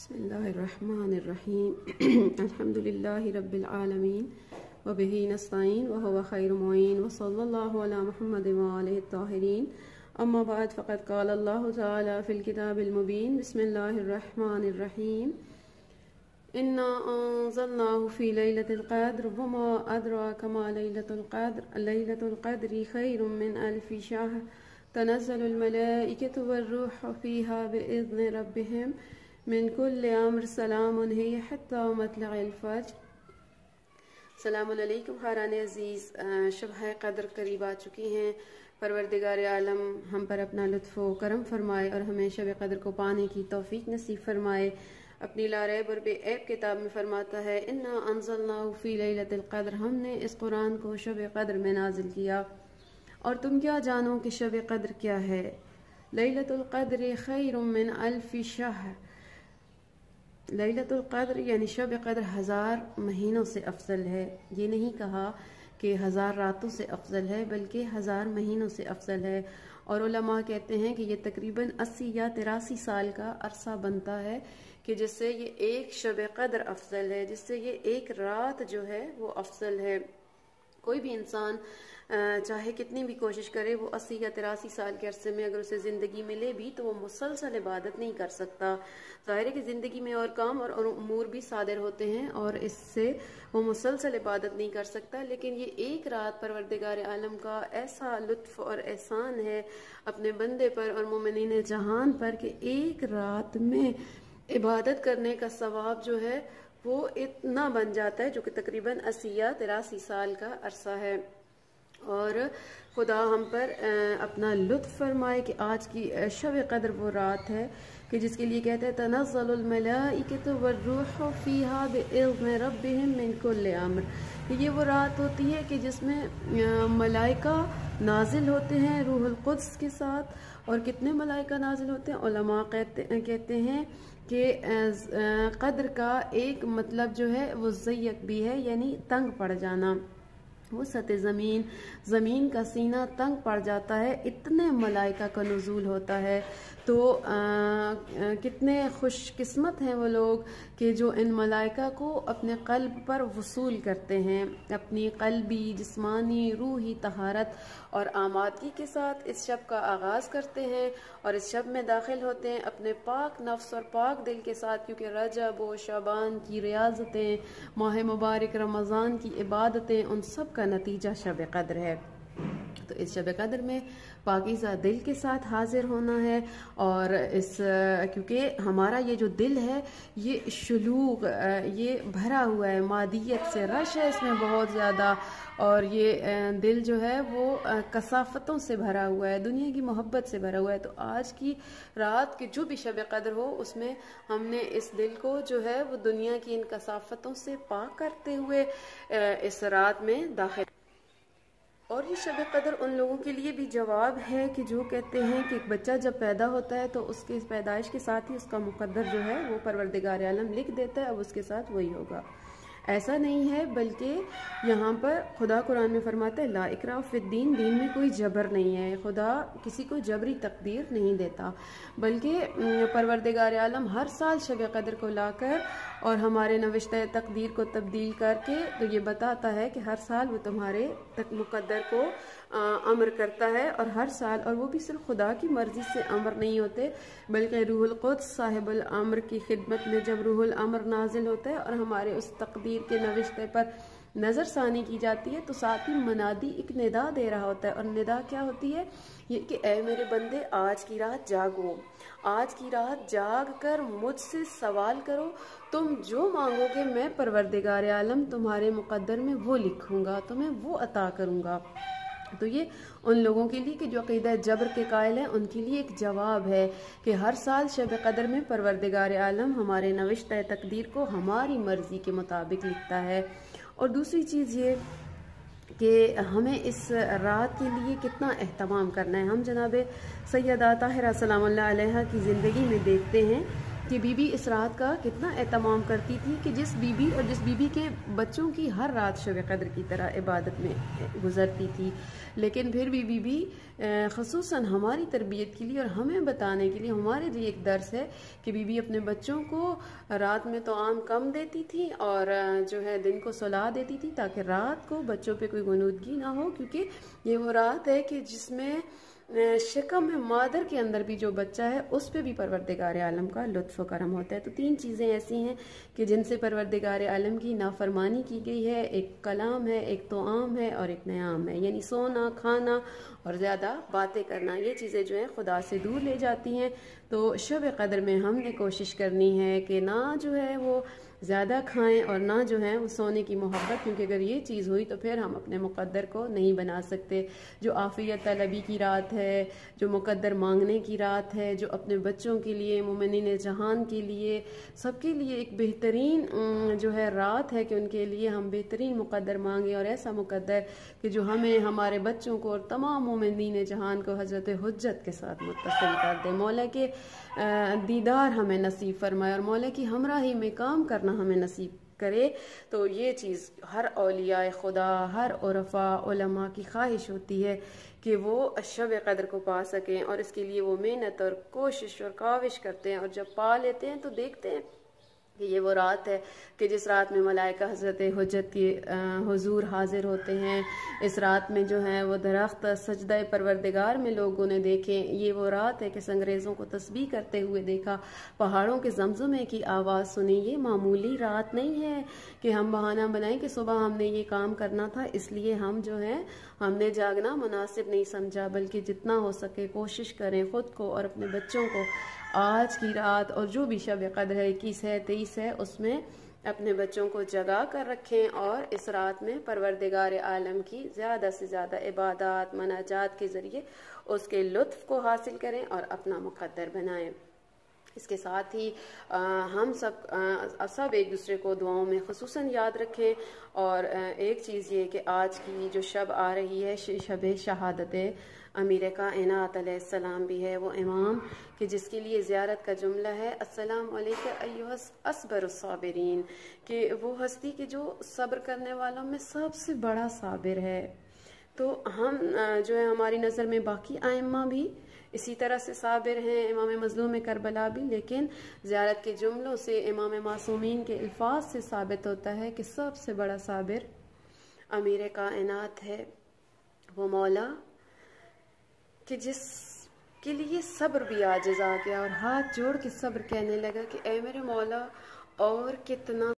बिस्मिल्लाहिर्रहमानिर्रहीम अल्हम्दुलिल्लाहि रब्बिल आलमीन व बिही नस्तईन व हुवा खैरुल मुईन व सल्लल्लाहु अला मुहम्मदिन व आलिहि ताहिरीन अम्मा बाद फ़क़द क़ाल अल्लाहु तआला फ़िल किताबिल मुबीन बिस्मिल्लाहिर्रहमानिर्रहीम इन्ना अंज़लनाहु फ़ी लैलतिल क़द्र व मा अदराका मा लैलतुल क़द्रि खैरुम मिन अल्फ़ि शहर तनज़्ज़लुल मलाइकतु वर्रूहु फ़ीहा बिइज़्नि रब्बिहिम मिन कुल्लि अम्र सलामुन हिय हत्ता मत्लअल फ़ज्र। सलामुन अलैकुम हारान अज़ीज़, शब क़द्र करीब आ चुकी हैं। परवरदिगार आलम हम पर अपना लुत्फ़ व करम फरमाए और हमें शब क़द्र को पाने की तौफ़ीक नसीब फरमाए। अपनी लारैब और बेऐब किताब में फरमाता है, इन्ना अंज़लनाहु फ़ी लैलतिल क़द्र, हमने इस कुरान को शब क़द्र में नाजिल किया। और तुम क्या जानो कि शब क़द्र क्या है। लैलतुल क़द्र खैरुम मिन अल्फ़ि शहर, लैलतुल क़द्र यानी शब क़द्र 1000 महीनों से अफजल है। ये नहीं कहा कि 1000 रातों से अफजल है, बल्कि 1000 महीनों से अफजल है। और उलमा कहते हैं कि ये तकरीबन 80 या 83 साल का अरसा बनता है कि जिससे ये एक शब क़द्र अफजल है, जिससे ये एक रात जो है वो अफजल है। कोई भी इंसान चाहे कितनी भी कोशिश करे, वो 80 या 83 साल के अरसे में अगर उसे ज़िंदगी मिले भी तो वो मुसलसल इबादत नहीं कर सकता। ज़ाहिर है कि ज़िंदगी में और काम और उमूर भी सादिर होते हैं और इससे वो मुसलसल इबादत नहीं कर सकता। लेकिन ये एक रात परवरदिगार आलम का ऐसा लुत्फ़ और एहसान है अपने बंदे पर और मोमिनीन जहान पर कि एक रात में इबादत करने का सवाब जो है वो इतना बन जाता है, जो कि तकरीबन 80 या 83 साल का अरसा है। और खुदा हम पर अपना लुत्फ़ फरमाए कि आज की शब क़द्र वो रात है कि जिसके लिए कहते हैं तनज़्ज़लुल मलाइकतु वर्रूहु फ़ीहा बिइज़्नि रब्बिहिम मिन कुल्लि अम्र। ये वो रात होती है कि जिसमें मलाइका नाजिल होते हैं रूहुल कुद्स के साथ। और कितने मलाइका नाजिल होते हैं, उलमा कहते हैं कि क़द्र का एक मतलब जो है वो ज़य्यक भी है, यानी तंग पड़ जाना। वो सतह ज़मीन का सीना तंग पड़ जाता है, इतने मलाइका का नुज़ूल होता है। तो कितने खुशकिस्मत हैं वो लोग कि जो इन मलाइका को अपने क़ल्ब पर वसूल करते हैं। अपनी क़ल्बी, जिस्मानी, रूही तहारत और आमादगी के साथ इस शब का आगाज़ करते हैं और इस शब में दाखिल होते हैं अपने पाक नफ्स और पाक दिल के साथ, क्योंकि रजब व शबान की रियाज़तें, माह मुबारक रमज़ान की इबादतें, उन सब का नतीजा शब क़द्र है। तो इस शब क़द्र में पाकीज़ा दिल के साथ हाजिर होना है। और इस क्योंकि हमारा ये जो दिल है ये शुलूग, ये भरा हुआ है, मादियत से रश है इसमें बहुत ज़्यादा। और ये दिल जो है वो कसाफ़तों से भरा हुआ है, दुनिया की मोहब्बत से भरा हुआ है। तो आज की रात की जो भी शब क़द्र हो, उसमें हमने इस दिल को जो है वो दुनिया की इन कसाफ़तों से पाक करते हुए इस रात में दाखिल। और ये शब क़द्र उन लोगों के लिए भी जवाब है कि जो कहते हैं कि एक बच्चा जब पैदा होता है तो उसके पैदाइश के साथ ही उसका मुक़द्दर जो है वो परवरदिगार आलम लिख देता है, अब उसके साथ वही होगा। ऐसा नहीं है, बल्कि यहाँ पर खुदा कुरान में फरमाता है ला इकराह फिद्दीन, दीन में कोई जबर नहीं है। खुदा किसी को जबरी तकदीर नहीं देता, बल्कि परवरदिगार आलम हर साल शब क़द्र को लाकर और हमारे नविश्ते तकदीर को तब्दील करके तो ये बताता है कि हर साल वो तुम्हारे मुक़द्दर को अमर करता है। और हर साल, और वो भी सिर्फ खुदा की मर्ज़ी से अमर नहीं होते, बल्कि रूहुल कुद्स साहिबुल अम्र की खिदमत में जब रूहुल अम्र नाजिल होता है और हमारे उस तकदीर के नविश्ते पर नज़र सानी की जाती है, तो साथ ही मनादी एक निदा दे रहा होता है। और निदा क्या होती है, ये कि ऐ मेरे बंदे, आज की रात जागो, आज की रात जाग कर मुझसे सवाल करो, तुम जो मांगोगे मैं परवरदिगार आलम तुम्हारे मुक़द्दर में वो लिखूंगा, तुम्हें वो अता करूंगा। तो ये उन लोगों के लिए कि जो अक़ीदा जबर के कायल हैं, उनके लिए एक जवाब है कि हर साल शब क़द्र में परवरदिगार आलम हमारे नविश्ते तकदीर को हमारी मर्ज़ी के मुताबिक लिखता है। और दूसरी चीज़ ये कि हमें इस रात के लिए कितना एहतमाम करना है। हम जनाब सैयदा ताहिरा सलामुल्लाह अलैहा की ज़िंदगी में देखते हैं کہ بی بی اس رات کا کتنا اہتمام کرتی تھی کہ جس بی بی اور جس بی بی کے بچوں کی ہر رات شب قدر کی طرح عبادت میں گزرتی تھی، لیکن پھر بھی بی بی خصوصاً ہماری تربیت کے لیے اور ہمیں بتانے کے لیے ہمارے لیے ایک درس ہے کہ بی بی اپنے بچوں کو رات میں تو عام کم دیتی تھی اور جو ہے دن کو سلا دیتی تھی تاکہ رات کو بچوں پہ کوئی غنودگی نہ ہو، کیونکہ یہ وہ رات ہے کہ جس میں شکم مادر کے اندر بھی جو بچہ ہے اس پہ بھی پروردگار عالم کا لطف و کرم ہوتا ہے۔ تو 3 چیزیں ایسی ہیں کہ جن سے پروردگار عالم کی نافرمانی کی گئی ہے، ایک کلام ہے، ایک توام ہے اور ایک نیام ہے، یعنی سونا، کھانا اور زیادہ باتیں کرنا، یہ چیزیں جو ہیں خدا سے دور لے جاتی ہیں۔ تو شب قدر میں ہم نے کوشش کرنی ہے کہ نہ جو ہے وہ زیادہ کھائیں اور نہ جو ہے وہ سونے کی محبت، کیونکہ اگر یہ چیز ہوئی تو پھر ہم اپنے مقدر کو نہیں بنا سکتے۔ جو عافیت طلبی کی رات ہے، جو مقدر مانگنے کی رات ہے، جو اپنے بچوں کے لیے، مومنین جہان کے لیے، سب کے لیے ایک بہترین جو ہے رات ہے کہ ان کے لیے ہم بہترین مقدر مانگیں، اور ایسا مقدر کہ جو ہمیں، ہمارے بچوں کو اور تمام مومنین جہان کو حضرت حجت کے ساتھ متصل کر دے، مولا کے دیدار ہمیں نصیب فرمائے اور مولا کی ہمراہی میں کام کرنا ہمیں نصیب کرے۔ تو یہ چیز ہر اولیاء خدا، ہر عرفاء علماء کی خواہش ہوتی ہے کہ وہ شب قدر کو پا سکیں، اور اس کے لیے وہ محنت اور کوشش اور کاوش کرتے ہیں، اور جب پا لیتے ہیں تو دیکھتے ہیں کہ یہ وہ رات ہے کہ جس رات میں ملائکہ حضرت حجت کی حضور حاضر ہوتے ہیں، اس رات میں جو ہے وہ درخت سجدہ پروردگار میں لوگوں نے دیکھے، یہ وہ رات ہے کہ سنگریزوں کو تسبیح کرتے ہوئے دیکھا، پہاڑوں کے زمزمے کی آواز سنی۔ یہ معمولی رات نہیں ہے کہ ہم بہانہ بنائیں کہ صبح ہم نے یہ کام کرنا تھا اس لیے ہم نے جاگنا مناسب نہیں سمجھا، بلکہ جتنا ہو سکے کوشش کریں خود کو اور اپنے بچوں کو آج کی رات اور جو بھی شب قدر ہے، 21 ہے، 23 ہے، اس میں اپنے بچوں کو جگا کر رکھیں اور اس رات میں پروردگار عالم کی زیادہ سے زیادہ عبادات، مناجات کے ذریعے اس کے لطف کو حاصل کریں اور اپنا مقدر بنائیں۔ اس کے ساتھ ہی ہم سب ایک دوسرے کو دعاؤں میں خصوصاً یاد رکھیں، اور ایک چیز یہ کہ آج کی جو شب آ رہی ہے، شب شہادت امیر کائنات علیہ السلام بھی ہے، وہ امام کہ جس کے لیے زیارت کا جملہ ہے السلام علیکم ایھا اصبر الصابرین، کہ وہ ہستی کہ جو صبر کرنے والوں میں سب سے بڑا صابر ہے۔ تو ہم جو ہے ہماری نظر میں باقی ائمہ بھی اسی طرح سے صابر ہیں، امام مظلوم کربلا بھی، لیکن زیارت کے جملوں سے، امام معصومین کے الفاظ سے ثابت ہوتا ہے کہ سب سے بڑا صابر امیر کائنات ہے، وہ مولا کہ جس کے لیے صبر بھی عاجز آ گیا اور ہاتھ جوڑ کے صبر کہنے لگا کہ اے میرے مولا اور کتنا